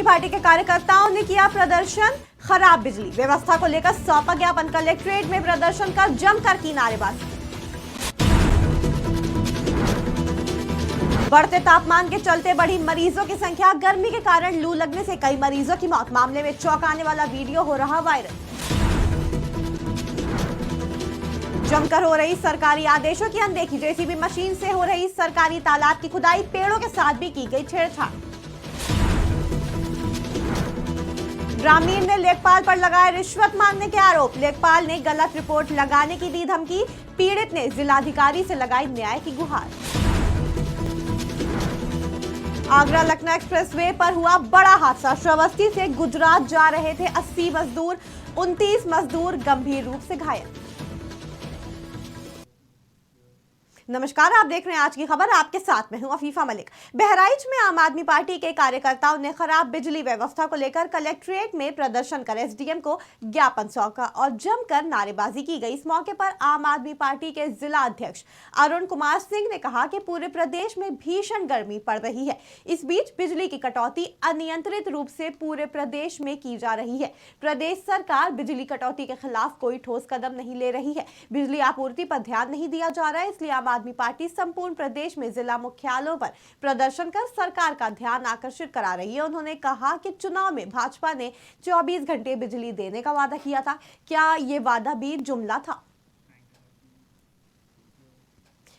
आदमी पार्टी के कार्यकर्ताओं ने किया प्रदर्शन, खराब बिजली व्यवस्था को लेकर सौंपा ज्ञापन। कलेक्ट्रेट में प्रदर्शन कर जमकर की नारेबाजी। बढ़ते तापमान के चलते बढ़ी मरीजों की संख्या, गर्मी के कारण लू लगने से कई मरीजों की मौत। मामले में चौंकाने वाला वीडियो हो रहा वायरल। जमकर हो रही सरकारी आदेशों की अनदेखी, जेसीबी मशीन से हो रही सरकारी तालाब की खुदाई, पेड़ों के साथ भी की गई छेड़छाड़। ग्रामीण ने लेखपाल पर लगाए रिश्वत मांगने के आरोप, लेखपाल ने गलत रिपोर्ट लगाने की दी धमकी, पीड़ित ने जिलाधिकारी से लगाई न्याय की गुहार। आगरा लखनऊ एक्सप्रेसवे पर हुआ बड़ा हादसा, श्रावस्ती से गुजरात जा रहे थे 80 मजदूर, 29 मजदूर गंभीर रूप से घायल। नमस्कार, आप देख रहे हैं आज की खबर। आपके साथ मैं हूं अफीफा मलिक। बहराइच में आम आदमी पार्टी के कार्यकर्ताओं ने खराब बिजली व्यवस्था को लेकर कलेक्ट्रेट में प्रदर्शन कर एसडीएम को ज्ञापन सौंपा और जमकर नारेबाजी की गई। इस मौके पर आम आदमी पार्टी के जिला अध्यक्ष अरुण कुमार सिंह ने कहा कि पूरे प्रदेश में भीषण गर्मी पड़ रही है। इस बीच बिजली की कटौती अनियंत्रित रूप से पूरे प्रदेश में की जा रही है। प्रदेश सरकार बिजली कटौती के खिलाफ कोई ठोस कदम नहीं ले रही है। बिजली आपूर्ति पर ध्यान नहीं दिया जा रहा है, इसलिए आम आदमी पार्टी संपूर्ण प्रदेश में जिला मुख्यालयों पर प्रदर्शन कर सरकार का ध्यान आकर्षित करा रही है। उन्होंने कहा कि चुनाव में भाजपा ने 24 घंटे बिजली देने का वादा किया था, क्या ये वादा भी जुमला था?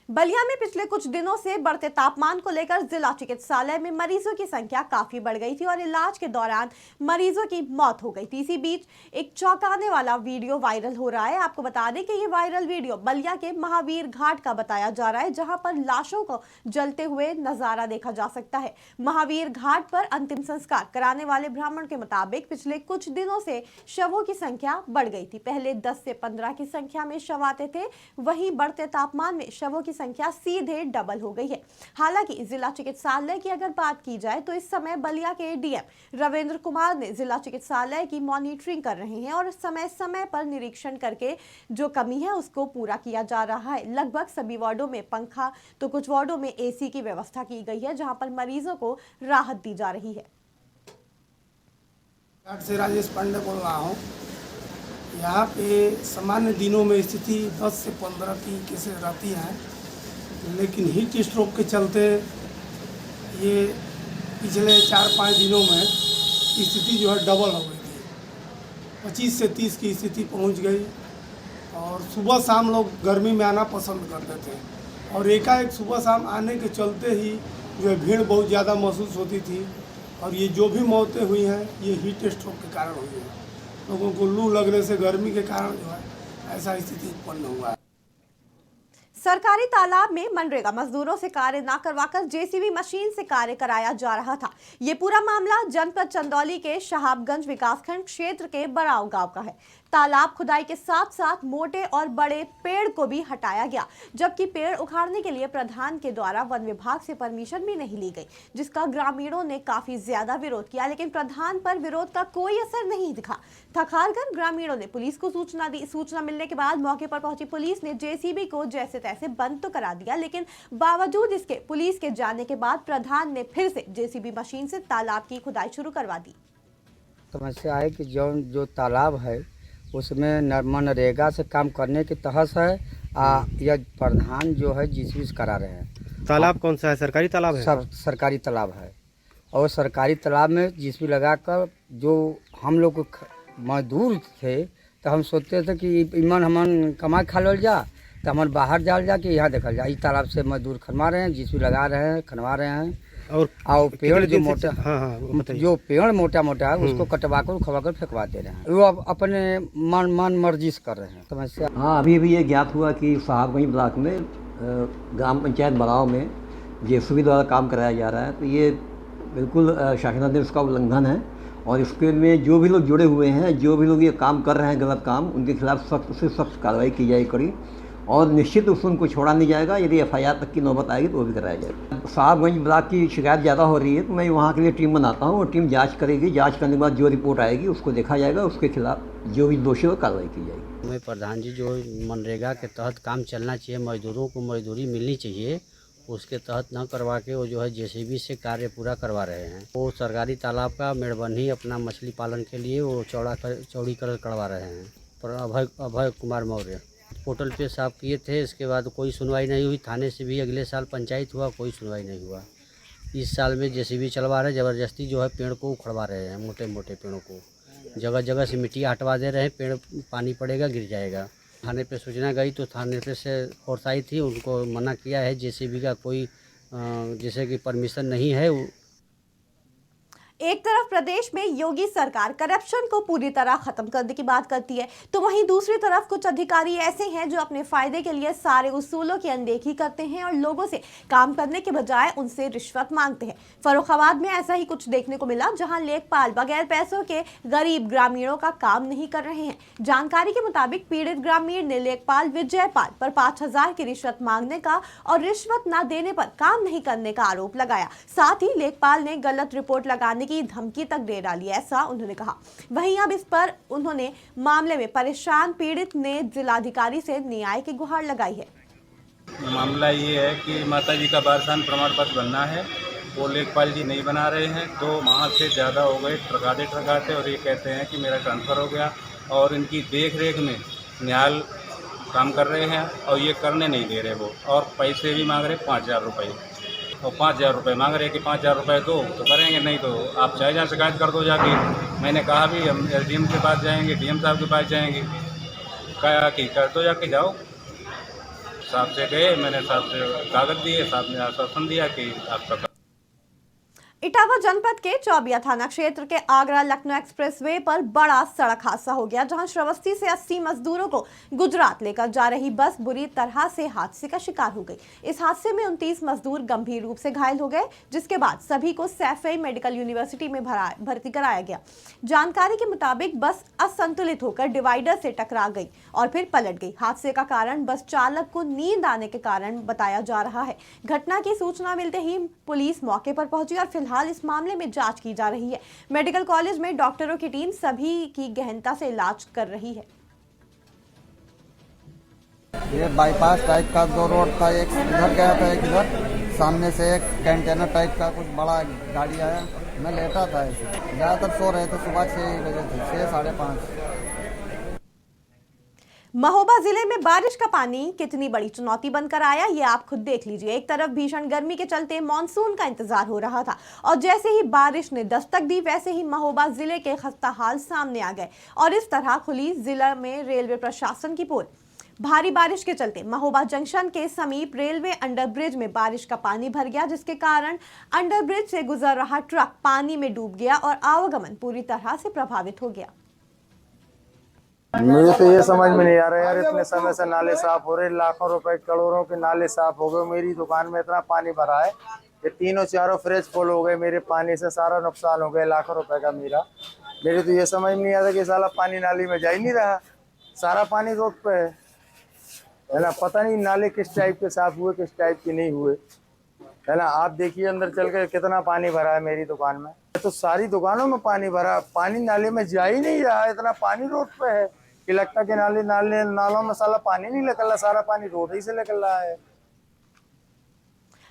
बलिया में पिछले कुछ दिनों से बढ़ते तापमान को लेकर जिला चिकित्सालय में मरीजों की संख्या काफी बढ़ गई थी और इलाज के दौरान मरीजों की मौत हो गई थी। इसी बीच एक चौंकाने वाला वीडियो वायरल हो रहा है। आपको बता दें कि ये वायरल वीडियो बलिया के महावीर घाट का बताया जा रहा है, जहां पर लाशों को जलते हुए नजारा देखा जा सकता है। महावीर घाट पर अंतिम संस्कार कराने वाले ब्राह्मण के मुताबिक पिछले कुछ दिनों से शवों की संख्या बढ़ गई थी। पहले 10 से 15 की संख्या में शव आते थे, वहीं बढ़ते तापमान में शवों की संख्या सीधे डबल हो गई है। हालांकि जिला चिकित्सालय की अगर बात की जाए तो इस समय बलिया के डीएम रविंद्र कुमार ने जिला चिकित्सालय की मॉनिटरिंग कर रहे हैं और समय समय पर निरीक्षण करके जो कमी है उसको पूरा किया जा रहा है। लगभग सभी वार्डों में पंखा तो कुछ वार्डों में एसी की व्यवस्था की गई है, जहां पर मरीजों को राहत दी जा रही है। से राजेश पांडे बोल रहा हूँ। यहाँ पे सामान्य दिनों में स्थिति 10 से 15 की केसेस रहती हैं, लेकिन हीट स्ट्रोक के चलते ये पिछले 4-5 दिनों में स्थिति जो है डबल हो गई थी। 25 से 30 की स्थिति पहुंच गई और सुबह शाम लोग गर्मी में आना पसंद करते थे और एकाएक सुबह शाम आने के चलते ही जो है भीड़ बहुत ज़्यादा महसूस होती थी और ये जो भी मौतें हुई हैं ये हीट स्ट्रोक के कारण हुई हैं। लोगों को लू लगने से गर्मी के कारण जो है ऐसा स्थिति उत्पन्न हुआ है। सरकारी तालाब में मनरेगा मजदूरों से कार्य न करवाकर जेसीबी मशीन से कार्य कराया जा रहा था। ये पूरा मामला जनपद चंदौली के शहाबगंज विकासखंड क्षेत्र के बड़ाव गांव का है। तालाब खुदाई के साथ साथ मोटे और बड़े पेड़ को भी हटाया गया, जबकि पेड़ उखाड़ने के लिए प्रधान के द्वारा वन विभाग से परमिशन भी नहीं ली गई, जिसका ग्रामीणों ने काफी ज्यादा विरोध किया, लेकिन प्रधान पर विरोध का कोई असर नहीं दिखा। थक-हार ग्रामीणों ने पुलिस को सूचना दी। सूचना मिलने के बाद मौके पर पहुंची पुलिस ने जेसीबी को जैसे तैसे बंद तो करा दिया, लेकिन बावजूद इसके पुलिस के जाने के बाद प्रधान ने फिर से जेसीबी मशीन से तालाब की खुदाई शुरू करवा दी। समस्या है कि जो तालाब है उसमें मनरेगा से काम करने के तहत है यह प्रधान जो है जिसविस करा रहे हैं। तालाब कौन सा है? सरकारी तालाब है? सरकारी तालाब है और सरकारी तालाब में जिसविस लगाकर जो हम लोग मजदूर थे तो हम सोचते थे कि इमन हमन कमा खा लो जा तो हम बाहर जाल जा कि यहाँ देखल जा। इस तालाब से मजदूर खनवा रहे हैं, जिसविस लगा रहे हैं, खनवा रहे हैं और पेड़ जो मोटा जो पेड़ मोटा मोटा है उसको कटवा कर उखवा कर फेंकवा दे रहे हैं। वो अब अपने मन मर्जी से कर रहे हैं। समस्या अभी ये ज्ञात हुआ कि साहबगंज ब्लॉक में ग्राम पंचायत बड़ाव में जेसीबी द्वारा काम कराया जा रहा है, तो ये बिल्कुल शासनादेश का उल्लंघन है और इसके में जो भी लोग जुड़े हुए हैं, जो भी लोग ये काम कर रहे हैं गलत काम, उनके खिलाफ सख्त से सख्त कार्रवाई की जाए कड़ी और निश्चित उसको उनको छोड़ा नहीं जाएगा। यदि एफआईआर तक की नौबत आएगी तो वो भी कराया जाएगा। साहबगंज ब्लॉक की शिकायत ज़्यादा हो रही है तो मैं वहाँ के लिए टीम बनाता हूँ और टीम जांच करेगी। जांच करने के बाद जो रिपोर्ट आएगी उसको देखा जाएगा, उसके खिलाफ जो भी दोषी हो कार्रवाई की जाएगी। मैं प्रधान जी जो मनरेगा के तहत काम चलना चाहिए, मजदूरों को मजदूरी मिलनी चाहिए, उसके तहत न करवा के वो जो है जेसीबी से कार्य पूरा करवा रहे हैं। वो सरकारी तालाब का मेड़बंधी अपना मछली पालन के लिए वो चौड़ीकरण करवा रहे हैं। पर अभय कुमार मौर्य पोर्टल पे साफ किए थे, इसके बाद कोई सुनवाई नहीं हुई। थाने से भी अगले साल पंचायत हुआ, कोई सुनवाई नहीं हुआ। इस साल में जेसीबी चलवा रहे, ज़बरदस्ती जो है पेड़ को उखड़वा रहे हैं, मोटे मोटे पेड़ों को जगह जगह से मिट्टी हटवा दे रहे हैं। पेड़ पानी पड़ेगा गिर जाएगा। थाने पे सूचना गई तो थाने पे से फोर्स आई थी, उनको मना किया है। जेसीबी का कोई जैसे कि परमिशन नहीं है। एक तरफ प्रदेश में योगी सरकार करप्शन को पूरी तरह खत्म करने की बात करती है, तो वहीं दूसरी तरफ कुछ अधिकारी ऐसे हैं जो अपने फायदे के लिए सारे उसूलों की अनदेखी करते हैं और लोगों से काम करने के बजाय उनसे रिश्वत मांगते हैं। फर्रुखाबाद में ऐसा ही कुछ देखने को मिला, जहां लेखपाल बगैर पैसों के गरीब ग्रामीणों का काम नहीं कर रहे हैं। जानकारी के मुताबिक पीड़ित ग्रामीण ने लेखपाल विजयपाल पर 5,000 की रिश्वत मांगने का और रिश्वत न देने पर काम नहीं करने का आरोप लगाया। साथ ही लेखपाल ने गलत रिपोर्ट लगाने की धमकी तक दे डाली, ऐसा उन्होंने कहा। वहीं अब इस पर उन्होंने मामले में परेशान पीड़ित ने जिलाधिकारी से न्याय की गुहार लगाई है। मामला ये है कि माताजी का वारसान प्रमाण पत्र बनना है, वो लेखपाल जी नहीं बना रहे हैं। 2 माह से ज़्यादा हो गए ट्रकाते और ये कहते हैं कि मेरा ट्रांसफ़र हो गया और इनकी देख रेख में निहाल काम कर रहे हैं और ये करने नहीं दे रहे वो, और पैसे भी मांग रहे 5,000 रुपये और 5,000 रुपये मांग रहे कि 5,000 रुपये दो तो करेंगे, नहीं तो आप चाहे जहाँ शिकायत कर दो जाके। मैंने कहा भी हम एसडीएम के पास जाएंगे, डीएम साहब के पास जाएंगे। कहा कि कर दो जाके जाओ। साहब से गए, मैंने साहब से कागज़ दिए, साहब ने आश्वासन दिया कि आपका। इटावा जनपद के चौबिया थाना क्षेत्र के आगरा लखनऊ एक्सप्रेसवे पर बड़ा सड़क हादसा हो गया, जहां श्रावस्ती से 80 मजदूरों को गुजरात लेकर जा रही बस बुरी तरह से हादसे का शिकार हो गई। इस हादसे में 29 मजदूर गंभीर रूप से घायल हो गए, जिसके बाद सभी को सैफई मेडिकल यूनिवर्सिटी में भर्ती कराया गया। जानकारी के मुताबिक बस असंतुलित होकर डिवाइडर से टकरा गई और फिर पलट गई। हादसे का कारण बस चालक को नींद आने के कारण बताया जा रहा है। घटना की सूचना मिलते ही पुलिस मौके पर पहुंची और फिलहाल इस मामले में जांच की जा रही है। मेडिकल कॉलेज में डॉक्टरों की टीम सभी की गहनता से इलाज कर रही है। ये बाईपास टाइप का 2 रोड था, एक इधर गया था, एक इधर। सामने से एक कंटेनर टाइप का कुछ बड़ा गाड़ी आया। मैं लेटा था, ऐसे ज़्यादातर सो रहे थे। सुबह 6 बजे थे, 6 साढ़े 5। महोबा जिले में बारिश का पानी कितनी बड़ी चुनौती बनकर आया, ये आप खुद देख लीजिए। एक तरफ भीषण गर्मी के चलते मानसून का इंतजार हो रहा था और जैसे ही बारिश ने दस्तक दी, वैसे ही महोबा जिले के खस्ताहाल सामने आ गए और इस तरह खुली जिला में रेलवे प्रशासन की पोल। भारी बारिश के चलते महोबा जंक्शन के समीप रेलवे अंडरब्रिज में बारिश का पानी भर गया, जिसके कारण अंडरब्रिज से गुजर रहा ट्रक पानी में डूब गया और आवागमन पूरी तरह से प्रभावित हो गया। मुझे तो ये समझ में नहीं आ रहा यार, इतने समय से नाले साफ हो रहे, लाखों रुपए करोड़ों के नाले साफ हो गए। मेरी दुकान में इतना पानी भरा है, ये 3-4 फ्रिज फुल हो गए मेरे पानी से। सारा नुकसान हो गया, लाखों रुपए का मेरा। मेरे तो ये समझ में नहीं आता कि साला पानी नाली में जा ही नहीं रहा, सारा पानी रोड पे है ना। पता नहीं नाले किस टाइप के साफ हुए, किस टाइप के नहीं हुए, है ना। आप देखिए अंदर चल के कितना पानी भरा है मेरी दुकान में। तो सारी दुकानों में पानी भरा, पानी नाले में जा ही नहीं रहा, इतना पानी रोड पे है कि लगता कि नालों में साला पानी नहीं निकल रहा, सारा पानी रोड ही से निकल रहा है।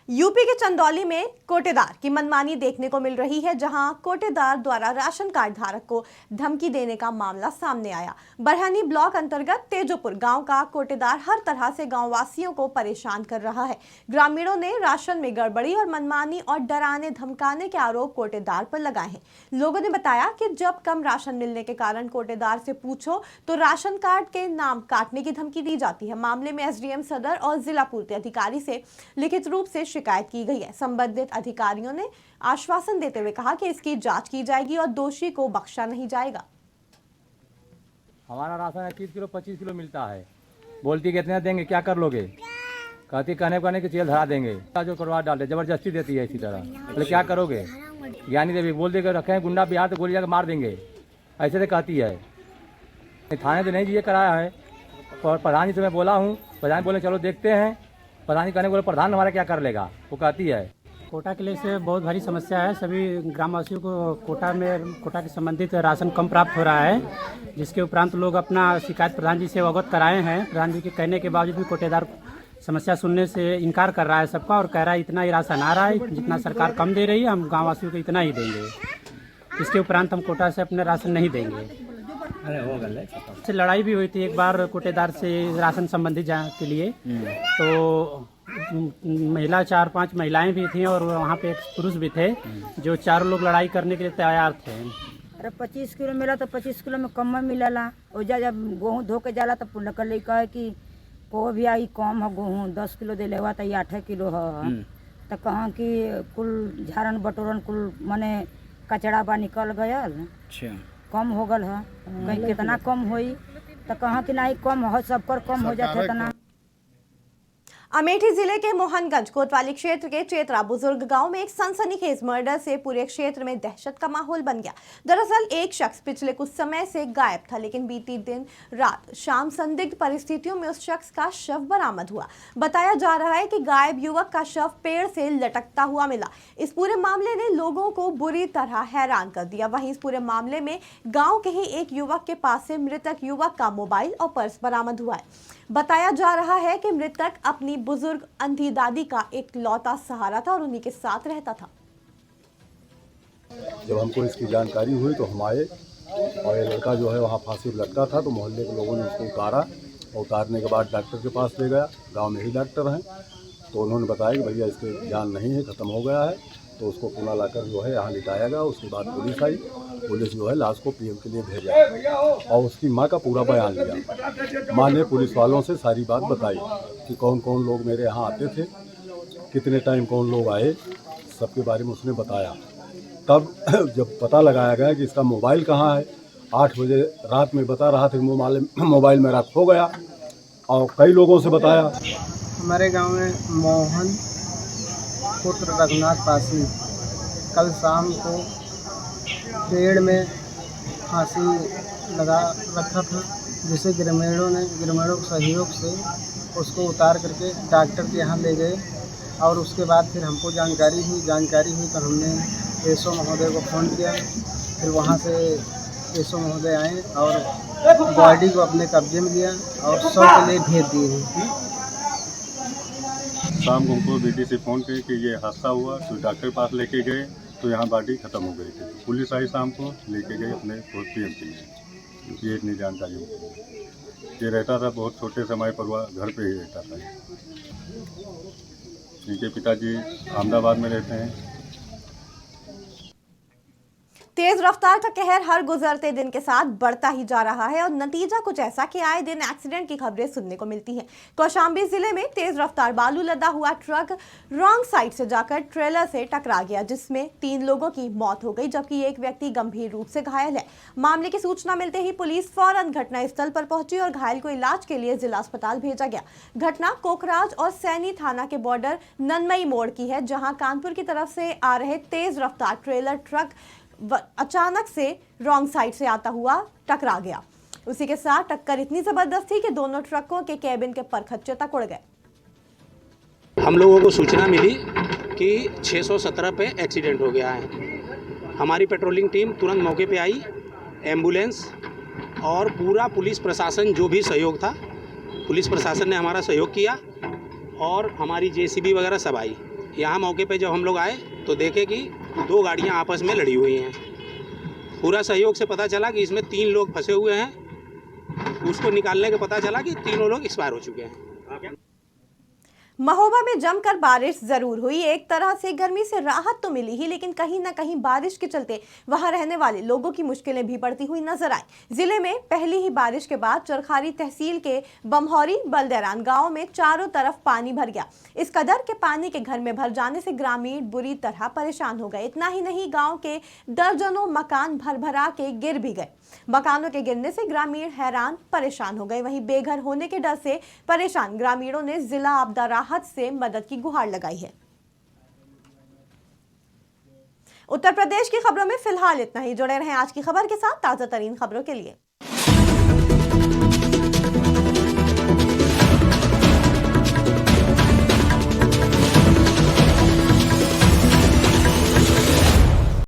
यूपी के चंदौली में कोटेदार की मनमानी देखने को मिल रही है, जहां कोटेदार द्वारा राशन कार्ड धारक को धमकी देने का मामला सामने आया। बरहनी ब्लॉक अंतर्गत तेजोपुर गांव का कोटेदार हर तरह से गांववासियों को परेशान कर रहा है। ग्रामीणों ने राशन में गड़बड़ी और मनमानी और डराने धमकाने के आरोप कोटेदार पर लगाए हैं। लोगों ने बताया कि जब कम राशन मिलने के कारण कोटेदार से पूछो तो राशन कार्ड के नाम काटने की धमकी दी जाती है। मामले में एसडीएम सदर और जिला पूर्ति अधिकारी से लिखित रूप से शिकायत की गई है। संबंधित अधिकारियों ने आश्वासन देते हुए कहा कि इसकी जांच की जाएगी और दोषी को बख्शा नहीं जाएगा। हमारा राशन 21 किलो 25 किलो मिलता है, बोलती कितने देंगे, क्या कर लोगे, कहती कहने की जेल धरा देंगे, जो करवा डाले, जबरदस्ती देती है इसी तरह। बोले क्या करोगे, ज्ञानी देवी बोल देकर रखे हैं गुंडा बिहार तो गोली जाकर मार देंगे, ऐसे तो कहती है। थाने तो नहीं जी कराया है और प्रधान जी से मैं बोला हूँ, प्रधान बोले चलो देखते हैं। प्रधान जी कहने बोले प्रधान हमारा क्या कर लेगा, वो कहती है। कोटा के लिए से बहुत भारी समस्या है। सभी ग्रामवासियों को कोटा के संबंधित राशन कम प्राप्त हो रहा है, जिसके उपरांत लोग अपना शिकायत प्रधान जी से अवगत कराए हैं। प्रधान जी के कहने के बावजूद भी कोटेदार समस्या सुनने से इनकार कर रहा है सबका और कह रहा है इतना ही राशन आ रहा है, जितना सरकार कम दे रही है हम गाँव वासियों को इतना ही देंगे, इसके उपरांत हम कोटा से अपने राशन नहीं देंगे। से लड़ाई भी हुई थी एक बार कोटेदार से राशन संबंधी के लिए, तो महिला 4-5 महिलाएं भी थीं और वहाँ पे एक पुरुष भी थे, जो 4 लोग लड़ाई करने के लिए तैयार थे। अरे 25 किलो मिला तो 25 किलो में कम में मिलला, ओजा जब गेहूँ धो के जाला तो नकल कहे कि को भी आई कम है गेहूँ 10 किलो दे लेवा तो 8 किलो है, तो कहाँ कि कुल झारन बटोरन कुल मने कचड़ा बा निकल गया, कम हो गल है, कहीं कितना कम होई तो कहाँ कि नहीं कम हो, सबकर कम हो जाते तना। अमेठी जिले के मोहनगंज कोतवाली क्षेत्र के चेतरा बुजुर्ग गांव में एक सनसनीखेज मर्डर से पूरे क्षेत्र में दहशत का माहौल बन गया। दरअसल एक शख्स पिछले कुछ समय से गायब था, लेकिन बीती दिन रात शाम संदिग्ध परिस्थितियों में उस शख्स का शव बरामद हुआ। बताया जा रहा है कि गायब युवक का शव पेड़ से लटकता हुआ मिला। इस पूरे मामले ने लोगों को बुरी तरह हैरान कर दिया। वहीं इस पूरे मामले में गाँव के ही एक युवक के पास से मृतक युवक का मोबाइल और पर्स बरामद हुआ है। बताया जा रहा है कि मृतक अपनी बुजुर्ग अंधी दादी का एक लौता सहारा था और उन्हीं के साथ रहता था। जब हमको इसकी जानकारी हुई तो हम आए और ये लड़का जो है वहाँ फांसी पर लटका था, तो मोहल्ले के लोगों ने उसको उतारा और उतारने के बाद डॉक्टर के पास ले गया। गांव में ही डॉक्टर हैं, तो उन्होंने बताया कि भैया इसके जान नहीं है, ख़त्म हो गया है, तो उसको पुणे लाकर जो है यहाँ लिटाया गया। उसके बाद पुलिस आई, पुलिस जो है लाश को पीएम के लिए भेजा और उसकी माँ का पूरा बयान लिया। माँ ने पुलिस वालों से सारी बात बताई कि कौन कौन लोग मेरे यहाँ आते थे, कितने टाइम कौन लोग आए, सबके बारे में उसने बताया। तब जब पता लगाया गया कि इसका मोबाइल कहाँ है, 8 बजे रात में बता रहा था कि मोबाइल मेरा खो गया, और कई लोगों से बताया। हमारे गांव में मोहन पुत्र रघुनाथ पासी कल शाम को पेड़ में फांसी लगा रखा था, जिसे ग्रामीणों के सहयोग से उसको उतार करके डॉक्टर के यहाँ ले गए। और उसके बाद फिर हमको जानकारी हुई तो हमने एसओ महोदय को फ़ोन किया। फिर वहाँ से एसओ महोदय आए और बॉडी को अपने कब्जे में लिया और शव के लिए भेज दिए हैं। शाम को हमको बेटी से फ़ोन किया कि ये हादसा हुआ, तो डॉक्टर के पास लेके गए तो यहाँ बॉडी ख़त्म हो गई थी। पुलिस आई शाम को लेके गई अपने पीएम के लिए। ये इतनी जानकारी होती। ये रहता था बहुत छोटे से हमारे परिवार घर पे ही रहता था। इनके पिताजी अहमदाबाद में रहते हैं। तेज रफ्तार का कहर हर गुजरते दिन के साथ बढ़ता ही जा रहा है और नतीजा कुछ ऐसा कि आए दिन एक्सीडेंट की खबरें सुनने को मिलती हैं। कौशाम्बी जिले में तेज रफ्तार बालू लदा हुआ ट्रक रॉन्ग साइड से जाकर ट्रेलर से टकरा गया, जिसमें 3 लोगों की मौत हो गई, जबकि एक व्यक्ति गंभीर रूप से घायल है। मामले की सूचना मिलते ही पुलिस फौरन घटनास्थल पर पहुंची और घायल को इलाज के लिए जिला अस्पताल भेजा गया। घटना कोकराज और सैनी थाना के बॉर्डर ननमई मोड़ की है, जहाँ कानपुर की तरफ से आ रहे तेज रफ्तार ट्रेलर ट्रक अचानक से रॉन्ग साइड से आता हुआ टकरा गया। उसी के साथ टक्कर इतनी जबरदस्त थी कि दोनों ट्रकों के केबिन के परखच्चे तक उड़ गए। हम लोगों को सूचना मिली कि 617 पे एक्सीडेंट हो गया है। हमारी पेट्रोलिंग टीम तुरंत मौके पे आई, एम्बुलेंस और पूरा पुलिस प्रशासन जो भी सहयोग था, पुलिस प्रशासन ने हमारा सहयोग किया और हमारी जेसीबी वगैरह सब आई। यहाँ मौके पे जब हम लोग आए तो देखे कि 2 गाड़ियाँ आपस में लड़ी हुई हैं। पूरा सहयोग से पता चला कि इसमें 3 लोग फंसे हुए हैं। उसको निकालने के पता चला कि तीनों लोग एक्सपायर हो चुके हैं। महोबा में जमकर बारिश जरूर हुई। एक तरह से गर्मी से राहत तो मिली ही, लेकिन कहीं ना कहीं बारिश के चलते वहां रहने वाले लोगों की मुश्किलें भी बढ़ती हुई नजर आई। जिले में पहली ही बारिश के बाद चरखारी तहसील के बमहौरी बलदेरान गांव में चारों तरफ पानी भर गया। इस कदर के पानी के घर में भर जाने से ग्रामीण बुरी तरह परेशान हो गए। इतना ही नहीं, गाँव के दर्जनों मकान भर भरा के गिर भी गए। मकानों के गिरने से ग्रामीण हैरान परेशान हो गए। वहीं बेघर होने के डर से परेशान ग्रामीणों ने जिला आपदा राहत से मदद की गुहार लगाई है। उत्तर प्रदेश की खबरों में फिलहाल इतना ही। जुड़े रहें आज की खबर के साथ ताजा तरीन खबरों के लिए।